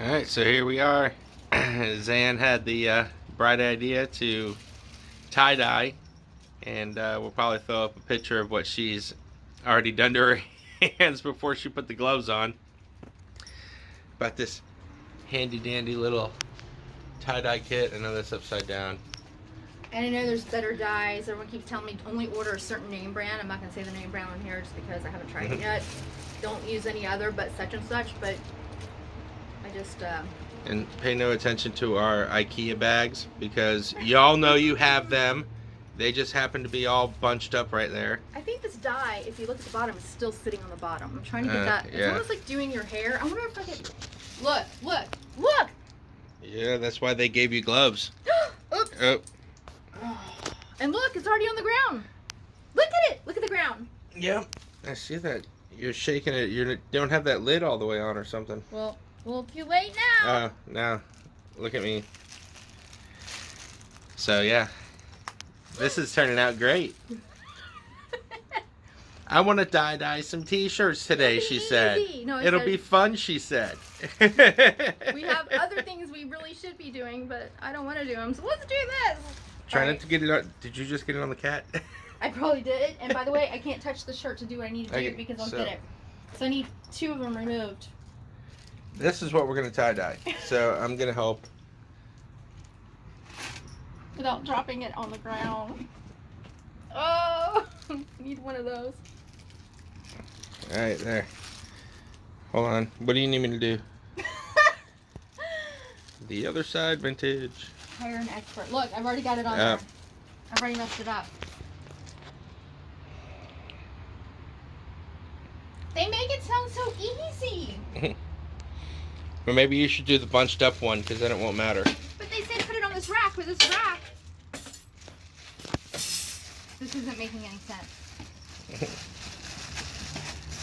Alright, so here we are. Zan had the bright idea to tie-dye, and we'll probably throw up a picture of what she's already done to her hands before she put the gloves on. About this handy-dandy little tie-dye kit. I know that's upside down. And I know there's better dyes. Everyone keeps telling me only order a certain name brand. I'm not going to say the name brand on here just because I haven't tried it yet. Don't use any other but such and such, but I just... And pay no attention to our IKEA bags because y'all know you have them. They just happen to be all bunched up right there. I think this dye, if you look at the bottom, is still sitting on the bottom. I'm trying to get that. It's yeah. almost like doing your hair. I wonder if I could... Look, look, look! Yeah, that's why they gave you gloves. Oops. Oh. And look, it's already on the ground. Look at it. Look at the ground. Yep. I see that. You're shaking it. You don't have that lid all the way on or something. Well, too late now. No. Look at me. So, yeah. This is turning out great. I want to dye some t-shirts today, she said. No, It'll be fun, she said. We have other things we really should be doing, but I don't want to do them. So let's do this. Try not to get it on. Did you just get it on the cat? I probably did. And by the way, I can't touch the shirt to do what I need to do Okay, because I'll so- get it. So I need 2 of them removed. This is what we're going to tie-dye. So I'm going to help. Without dropping it on the ground. Oh, I need one of those. All right, there. Hold on. What do you need me to do? The other side, vintage. Hire an expert. Look, I've already got it on there. I've already messed it up. They make it sound so easy. Well, maybe you should do the bunched up one because then it won't matter. But they said put it on this rack with this rack. This isn't making any sense.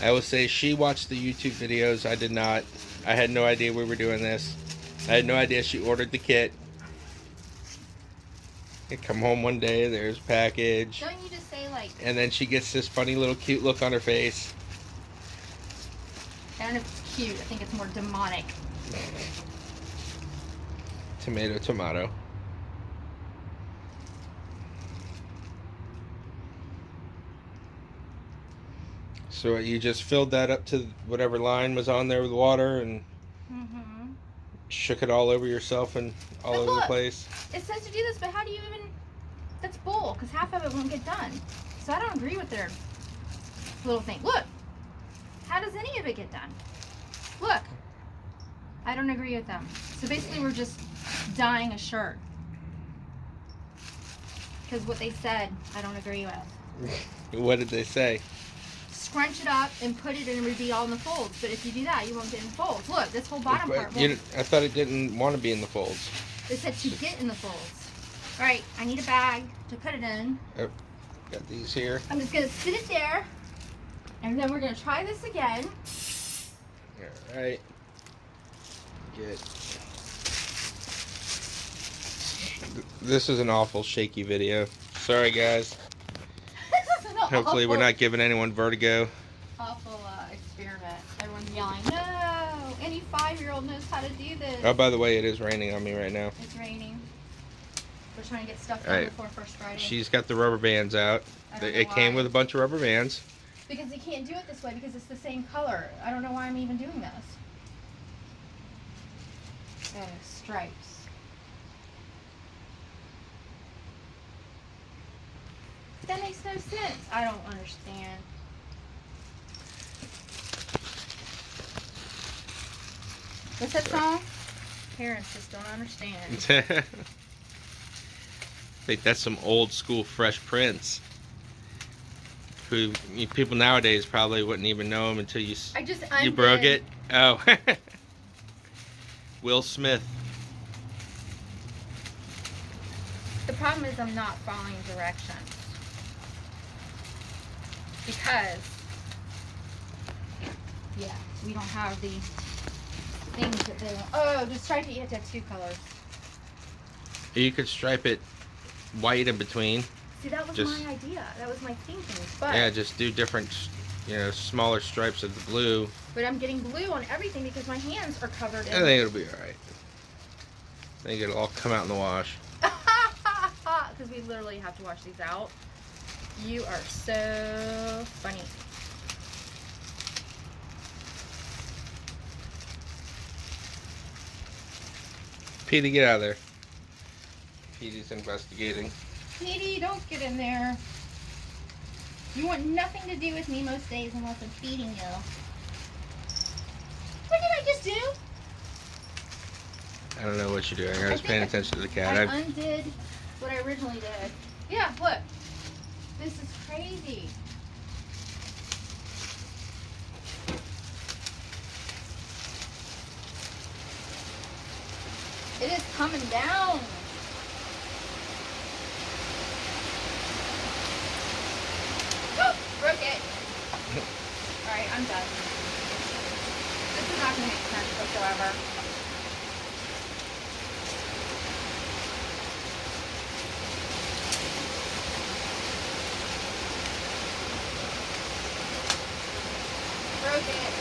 I will say she watched the YouTube videos. I did not. I had no idea we were doing this. I had no idea she ordered the kit. I come home one day, there's a package. Don't you just say like... And then she gets this funny little cute look on her face. I don't know if it's cute. I think it's more demonic. Tomato, tomato. So you just filled that up to whatever line was on there with water and shook it all over yourself and all over the place. It says to do this, but how do you even... That's bull, because half of it won't get done. So I don't agree with their little thing. Look! How does any of it get done? Look! I don't agree with them. So basically we're just dyeing a shirt. Because what they said, I don't agree with. What did they say? Scrunch it up and put it in and it would be all in the folds. But if you do that, you won't get in the folds. Look, this whole bottom part won't. I thought it didn't want to be in the folds. It said to get in the folds. Alright, I need a bag to put it in. Oh, got these here. I'm just going to sit it there. And then we're going to try this again. Alright. Good. This is an awful shaky video. Sorry guys. Hopefully we're not giving anyone vertigo. Awful experiment. Everyone's yelling, no! Any 5-year-old knows how to do this. Oh, by the way, it is raining on me right now. It's raining. We're trying to get stuff done before First Friday. She's got the rubber bands out. It came with a bunch of rubber bands. Because you can't do it this way because it's the same color. I don't know why I'm even doing this. Stripes. That makes no sense. I don't understand. What's that song? Parents just don't understand. I think that's some old school Fresh Prince. Who people nowadays probably wouldn't even know him until you broke it. Oh. Will Smith. The problem is I'm not following directions. Because, yeah, we don't have the things that they want. Oh, just stripe it. You have to have 2 colors. You could stripe it white in between. See, that was my idea. That was my thinking. But yeah, just do different smaller stripes of the blue. But I'm getting blue on everything because my hands are covered in. I think it'll be alright. I think it'll all come out in the wash. Because we literally have to wash these out. You are so funny. Petey, get out of there. Petey's investigating. Petey, don't get in there. You want nothing to do with me most days unless I'm feeding you. What did I just do? I don't know what you're doing. I was paying attention to the cat. I undid what I originally did. Yeah, look. This is crazy. It is coming down. Oh, broke it. Alright, I'm done. This is not going to make sense whatsoever. Broke it.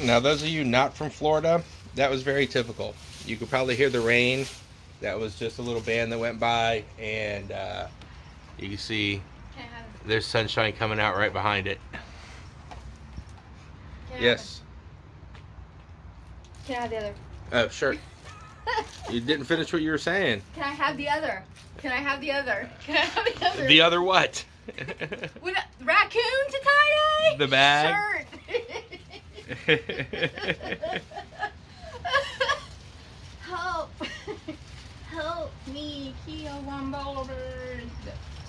Now, those of you not from Florida, that was very typical. You could probably hear the rain. That was just a little band that went by, and you can see there's sunshine coming out right behind it. Yes. Can I have the other? Oh, sure. You didn't finish what you were saying. Can I have the other? Can I have the other? Can I have the other? The other what? With a raccoon to tie-dye? The bag? Shirt. Help. Help me, Kia Wambola bird.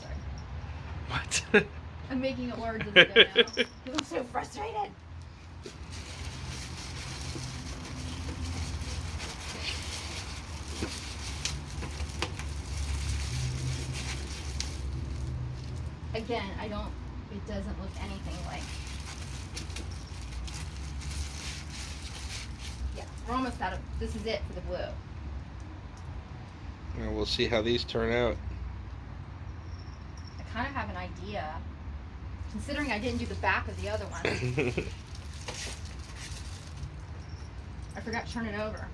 Sorry. What? I'm making up words as I go now. I'm so frustrated. Again, it doesn't look anything like. Yeah, we're almost out of, this is it for the blue. Well, we'll see how these turn out. I kind of have an idea, considering I didn't do the back of the other one. I forgot to turn it over.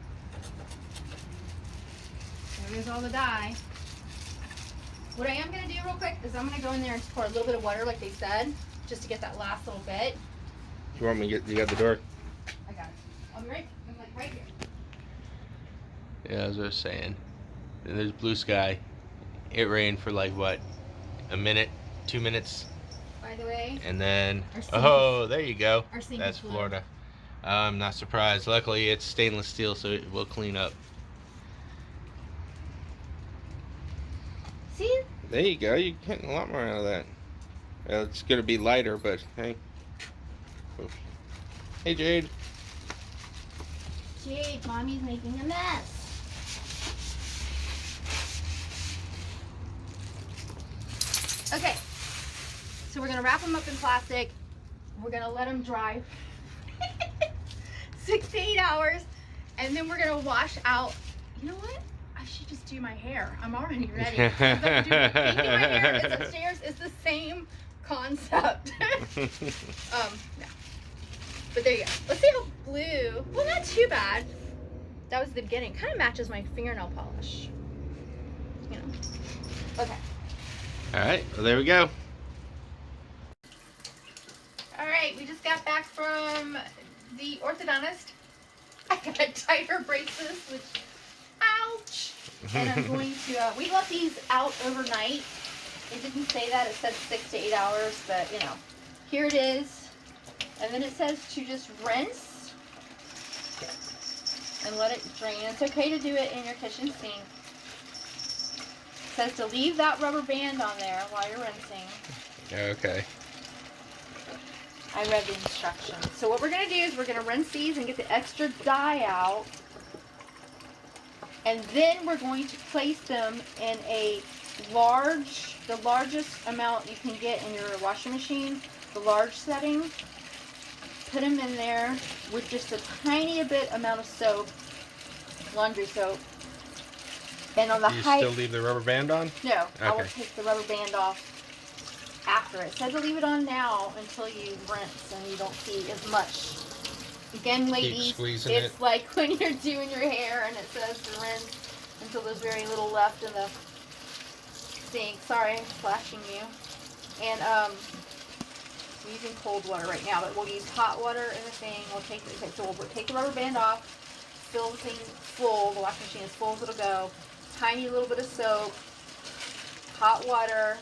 There goes all the dye. What I am going to do real quick is I'm going to go in there and pour a little bit of water like they said, just to get that last little bit. You want me to get, you got the door? I got it. I'm like right here. Yeah, as I was saying. And there's blue sky. It rained for like what? A minute? 2 minutes? By the way. And then, our oh, there you go. Our sink That's is blue. Florida. I'm not surprised. Luckily, it's stainless steel, so it will clean up. See? There you go. You're getting a lot more out of that. Well, it's going to be lighter, but hey. Hey, Jade. Jade, Mommy's making a mess. Okay. So we're going to wrap them up in plastic. We're going to let them dry 6 to 8 hours. And then we're going to wash out. You know what? I should just do my hair. I'm already ready. I'm gonna do painting my hair. It's upstairs. It's the same concept. No. But there you go. Let's see how blue. Well, not too bad. That was the beginning. Kind of matches my fingernail polish. You know. Okay. All right. Well, there we go. right, we just got back from the orthodontist. I got tighter braces, which, ouch. And I'm going to, we left these out overnight. It didn't say that, it said 6 to 8 hours, but you know, here it is. And then it says to just rinse and let it drain. It's okay to do it in your kitchen sink. It says to leave that rubber band on there while you're rinsing. Okay. I read the instructions. So what we're going to do is we're going to rinse these and get the extra dye out. And then we're going to place them in the largest amount you can get in your washing machine, the large setting. Put them in there with just a tiny bit amount of soap, laundry soap. And on the Do you height, still leave the rubber band on? no, I will Okay. take the rubber band off after. It says to leave it on now until you rinse and you don't see as much. Again, ladies, squeezing it's it. like when you're doing your hair and it says to rinse until there's very little left in the sink. Sorry, I'm flashing you. And we're using cold water right now, but we'll use hot water in the thing. We'll take the rubber band off, fill the thing full. The washing machine is full as it'll go. Tiny little bit of soap, hot water,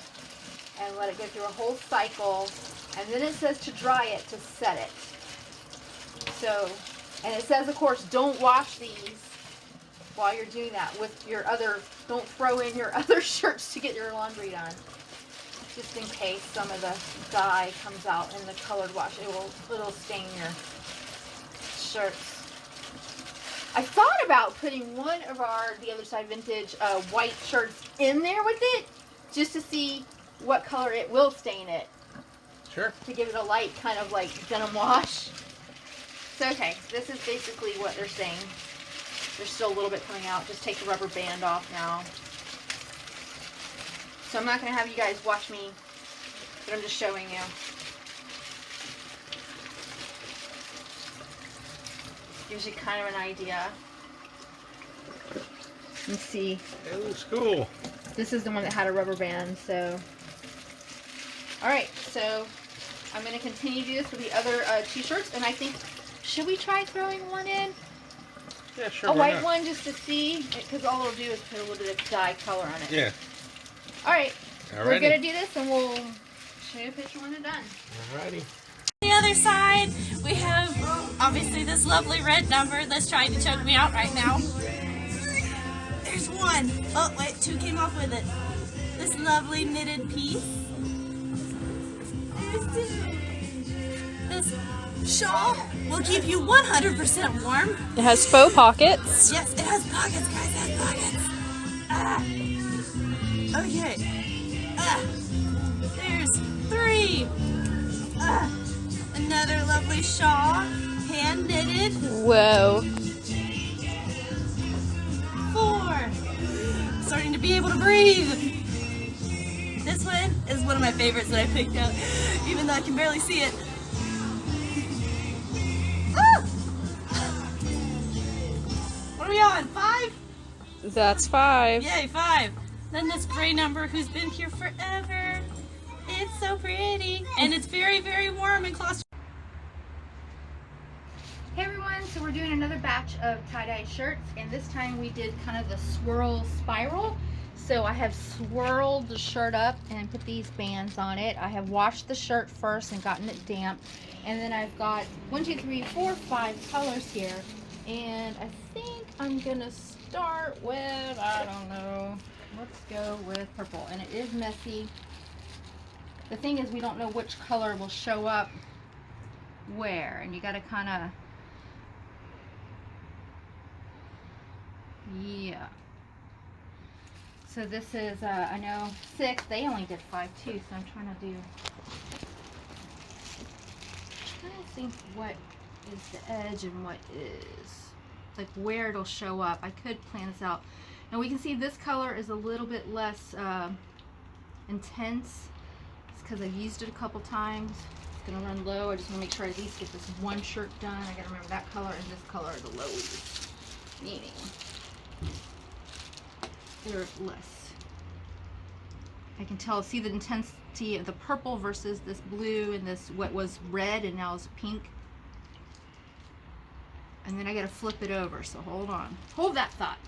and let it go through a whole cycle. And then it says to dry it, to set it. So, and it says, of course, don't wash these while you're doing that with your other, don't throw in your other shirts to get your laundry done. Just in case some of the dye comes out in the colored wash. It'll stain your shirts. I thought about putting one of the Other Side Vintage white shirts in there with it, just to see what color it will stain it. Sure. To give it a light kind of like denim wash. So okay, this is basically what they're saying. There's still a little bit coming out. Just take the rubber band off now. So I'm not going to have you guys watch me, but I'm just showing you. Gives you kind of an idea. Let's see. It looks cool. This is the one that had a rubber band, so. Alright, so I'm going to continue to do this with the other t-shirts, and I think, should we try throwing one in? Yeah, sure. A why white not? one just to see, because all it'll do is put a little bit of dye color on it. Yeah. Alright, we're Alrighty. going to do this, and we'll show you a picture when they're done. Alrighty. The other side, we have obviously this lovely red number that's trying to choke me out right now. There's one. Oh, wait, two came off with it. This lovely knitted piece. There's two. This shawl will keep you 100% warm. It has faux pockets. Yes, it has pockets, guys. It has pockets. Okay. There's three. Another lovely shawl, hand knitted. Whoa. 4. Starting to be able to breathe. This one is one of my favorites that I picked up, even though I can barely see it. Ah! What are we on? 5? That's 5. Yay, 5. Then this gray number who's been here forever. It's so pretty. And it's very, very warm and claustrophobic. Hey everyone, so we're doing another batch of tie-dye shirts, and this time we did kind of the swirl spiral. So I have swirled the shirt up and put these bands on it. I have washed the shirt first and gotten it damp. And then I've got 1, 2, 3, 4, 5 colors here. And I think I'm gonna start with, I don't know, let's go with purple. And it is messy. The thing is, we don't know which color will show up where, and you gotta kinda, yeah. So this is, I know 6, they only did 5 too, so I'm trying to think what is the edge and what is, like where it'll show up. I could plan this out. And we can see this color is a little bit less intense. It's because I've used it a couple times. It's gonna run low. I just wanna make sure I at least get this one shirt done. I gotta remember that color and this color are the lows, meaning they're less I can tell, see the intensity of the purple versus this blue and this what was red and now is pink. And then I gotta flip it over, so hold on. Hold that thought.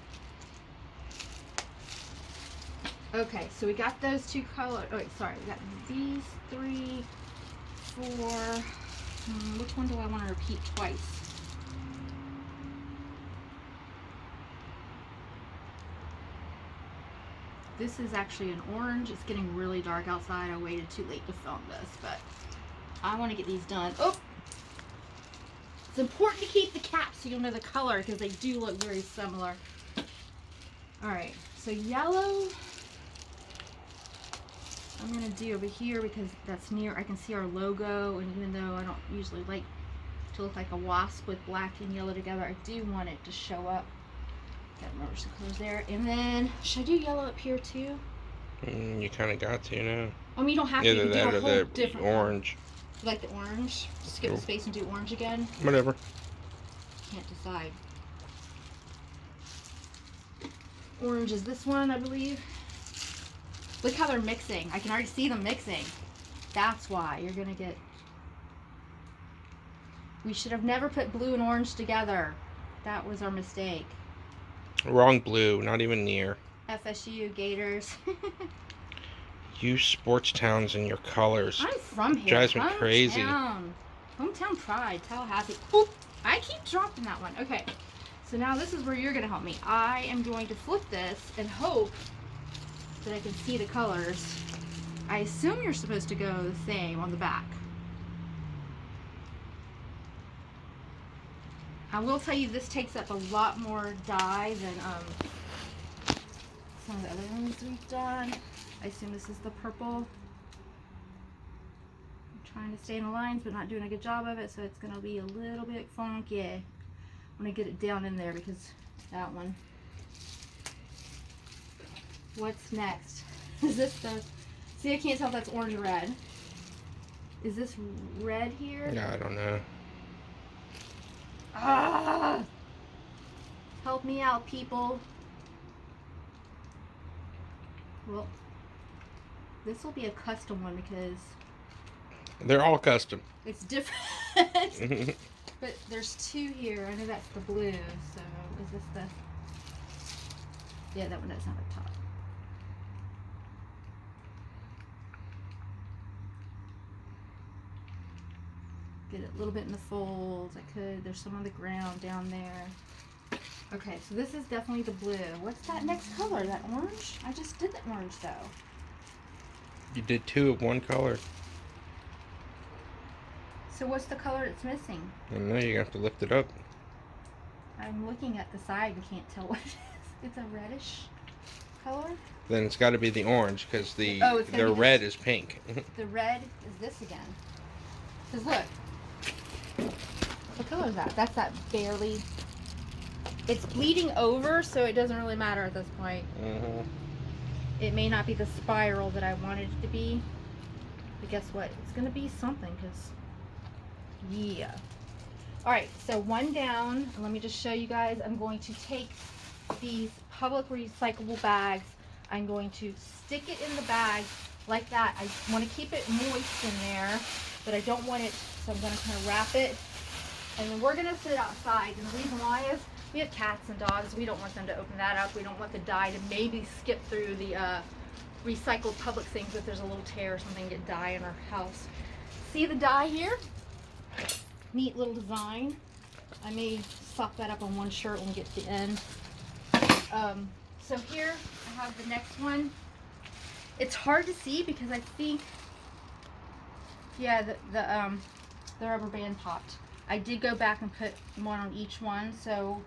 Okay, so we got those two colors. Oh, wait, sorry. We got these 3, 4. Which one do I want to repeat twice? This is actually an orange. It's getting really dark outside. I waited too late to film this, but I want to get these done. Oh! It's important to keep the caps so you'll know the color because they do look very similar. Alright, so yellow I'm going to do over here because that's near, I can see our logo, and even though I don't usually like to look like a wasp with black and yellow together, I do want it to show up. Got more some colors there. And then, should I do yellow up here too? You kind of got to now. I mean, you don't have to. You Either can that do a or whole the different orange. You like the orange? Skip the space and do orange again? Whatever. Can't decide. Orange is this one, I believe. Look how they're mixing. I can already see them mixing. That's why you're gonna get... We should have never put blue and orange together. That was our mistake. Wrong blue, not even near. FSU, Gators. You sports towns and your colors. I'm from here. Drives me crazy. Hometown pride, Tallahassee. Oop, I keep dropping that one. Okay, so now this is where you're gonna help me. I am going to flip this and hope that I can see the colors. I assume you're supposed to go the same on the back. I will tell you this takes up a lot more dye than some of the other ones we've done. I assume this is the purple. I'm trying to stay in the lines but not doing a good job of it, so it's going to be a little bit funky. I'm going to get it down in there because that one. What's next? Is this the... See, I can't tell if that's orange or red. Is this red here? Yeah, I don't know. Ah! Help me out, people. Well, this will be a custom one because They're all custom. it's different. But there's two here. I know that's the blue. So is this the... Yeah, that one doesn't have a top. Get it a little bit in the folds. I could. There's some on the ground down there. Okay, so this is definitely the blue. What's that next color? That orange? I just did the orange though. You did two of one color. So what's the color it's missing? I know you have to lift it up. I'm looking at the side and can't tell what it is. It's a reddish color. Then it's got to be the orange because the Oh, it's gotta be this. red is pink. The red is this again. Because look. What color is that? That's that barely... It's bleeding over, so it doesn't really matter at this point. It may not be the spiral that I wanted it to be. But guess what? It's going to be something, because... Yeah. Alright, so one down. And let me just show you guys. I'm going to take these public recyclable bags. I'm going to stick it in the bag like that. I want to keep it moist in there, but I don't want it, so I'm going to kind of wrap it. And then we're going to sit outside. And the reason why is we have cats and dogs. We don't want them to open that up. We don't want the dye to maybe skip through the recycled public things if there's a little tear or something, get dye in our house. See the dye here? Neat little design. I may sock that up on one shirt when we get to the end. So here I have the next one. It's hard to see because I think, yeah, the rubber band popped. I did go back and put one on each one, so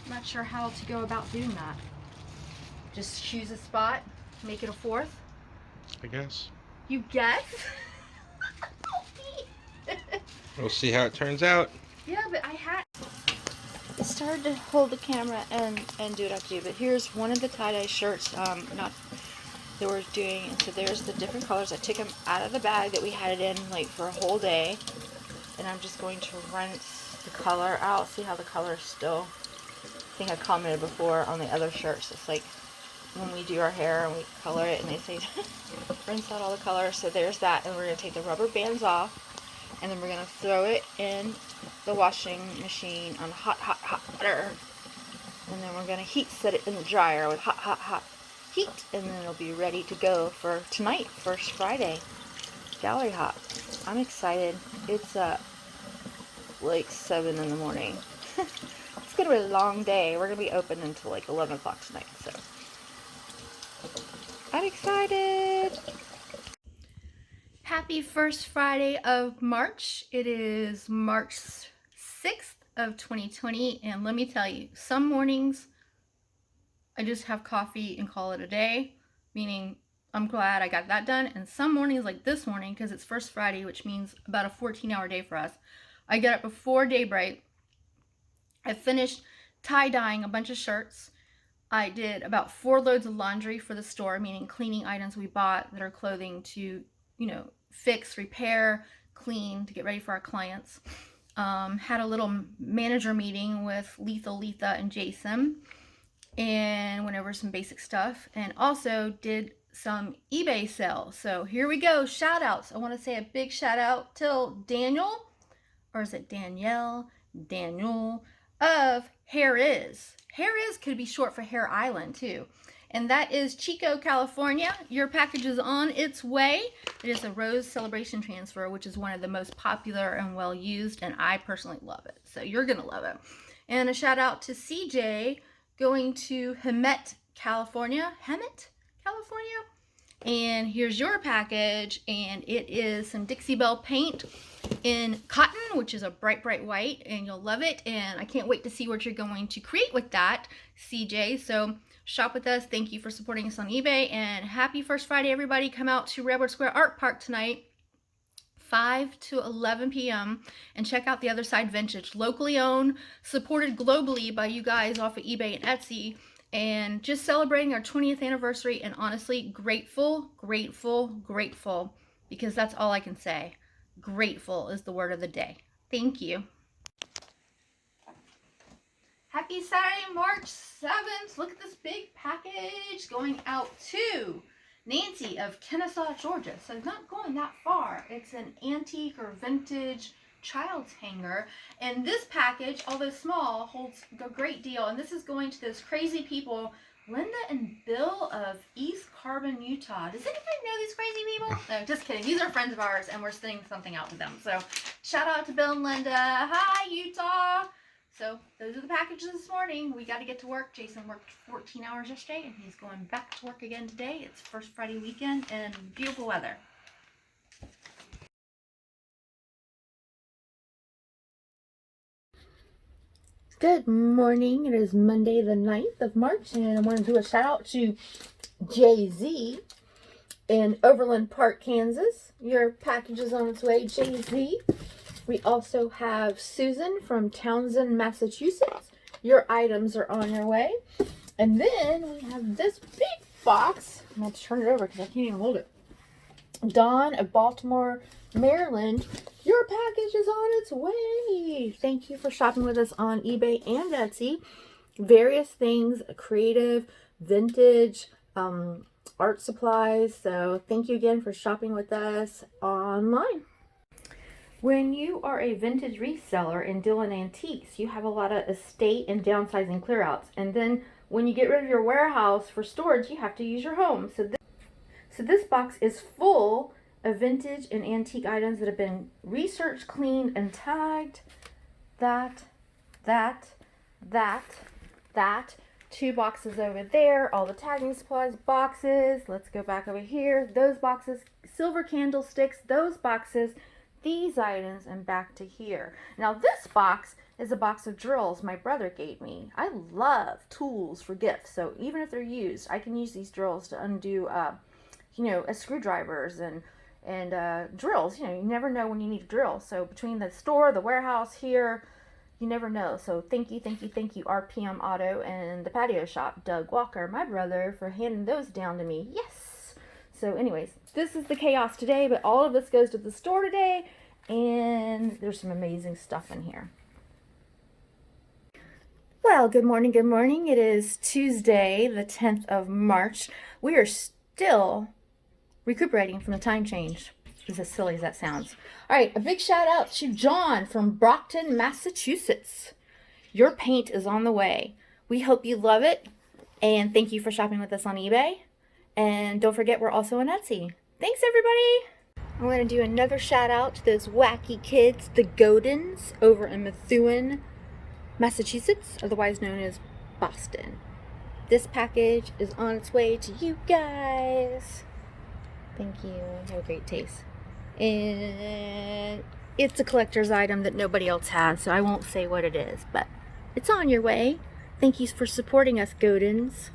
I'm not sure how to go about doing that. Just choose a spot, make it a fourth. I guess. You guess? We'll see how it turns out. Yeah, but I had... It's hard to hold the camera and do what I have to do, but here's one of the tie-dye shirts that we're doing. And so there's the different colors. I took them out of the bag that we had it in like for a whole day, and I'm just going to rinse the color out. See how the color is still, I think I commented before on the other shirts, it's like when we do our hair and we color it, and they say rinse out all the color. So there's that, and we're going to take the rubber bands off, and then we're going to throw it in the washing machine on hot water, and then we're going to heat set it in the dryer with hot heat, and then it'll be ready to go for tonight, first Friday gallery hop. I'm excited. It's like 7 in the morning. It's gonna be a long day. We're gonna be open until like 11 o'clock tonight, so I'm excited. Happy first Friday of March. It is March 6th of 2020, and let me tell you, some mornings I just have coffee and call it a day, meaning I'm glad I got that done. And some mornings, like this morning, because it's first Friday, which means about a 14-hour day for us, I get up before daybreak. I finished tie-dyeing a bunch of shirts. I did about 4 loads of laundry for the store, meaning cleaning items we bought that are clothing to, fix, repair, clean, to get ready for our clients. Had a little manager meeting with Letha, and Jason, and went over some basic stuff, and also did some eBay sales. So here we go, shout outs. I want to say a big shout out to Daniel, or is it Danielle? Daniel of Hair Is. Hair Is could be short for Hair Island too. And that is Chico, California. Your package is on its way. It is a rose celebration transfer, which is one of the most popular and well used, and I personally love it. So you're gonna love it. And a shout out to CJ going to Hemet, California. And here's your package, and it is some Dixie Belle paint in cotton, which is a bright white, and you'll love it. And I can't wait to see what you're going to create with that, CJ. So shop with us. Thank you for supporting us on eBay, and happy first Friday, everybody. Come out to Redwood Square Art Park tonight, 5 to 11 p.m. and check out The Other Side Vintage, locally owned, supported globally by you guys off of eBay and Etsy, and just celebrating our 20th anniversary. And honestly, grateful, because that's all I can say. Grateful is the word of the day. Thank you. Happy Saturday, March 7th. Look at this big package going out to Nancy of Kennesaw, Georgia. So it's not going that far. It's an antique or vintage child's hanger. And this package, although small, holds a great deal. And this is going to those crazy people, Linda and Bill of East Carbon, Utah. Does anybody know these crazy people? No, just kidding. These are friends of ours, and we're sending something out to them. So shout out to Bill and Linda. Hi, Utah. So those are the packages this morning. We got to get to work. Jason worked 14 hours yesterday, and he's going back to work again today. It's first Friday weekend and beautiful weather. Good morning. It is Monday the 9th of March, and I want to do a shout out to Jay-Z in Overland Park, Kansas. Your package is on its way, Jay-Z. We also have Susan from Townsend, Massachusetts. Your items are on your way. And then we have this big box. I'm going to turn it over because I can't even hold it. Dawn of Baltimore, Maryland. Your package is on its way. Thank you for shopping with us on eBay and Etsy. Various things, creative, vintage, art supplies. So thank you again for shopping with us online. When you are a vintage reseller in Dillon Antiques, you have a lot of estate and downsizing clearouts. And then when you get rid of your warehouse for storage, you have to use your home. So this box is full of vintage and antique items that have been researched, cleaned, and tagged. That. 2 boxes over there, all the tagging supplies, boxes. Let's go back over here. Those boxes, silver candlesticks, those boxes, these items, and back to here. Now this box is a box of drills my brother gave me. I love tools for gifts, so even if they're used, I can use these drills to undo screwdrivers and drills. You never know when you need a drill. So between the store, the warehouse here, you never know. So thank you RPM Auto and the patio shop, Doug Walker, my brother, for handing those down to me. Yes. So anyways, this is the chaos today, but all of this goes to the store today, and there's some amazing stuff in here. Well, good morning, good morning. It is Tuesday, the 10th of March. We are still recuperating from the time change. It's as silly as that sounds. All right, a big shout out to John from Brockton, Massachusetts. Your paint is on the way. We hope you love it, and thank you for shopping with us on eBay. And don't forget, we're also on Etsy. Thanks, everybody. I'm going to do another shout out to those wacky kids, the Godins, over in Methuen, Massachusetts, otherwise known as Boston. This package is on its way to you guys. Thank you. You have a great taste. And it's a collector's item that nobody else has, so I won't say what it is, but it's on your way. Thank you for supporting us, Godins.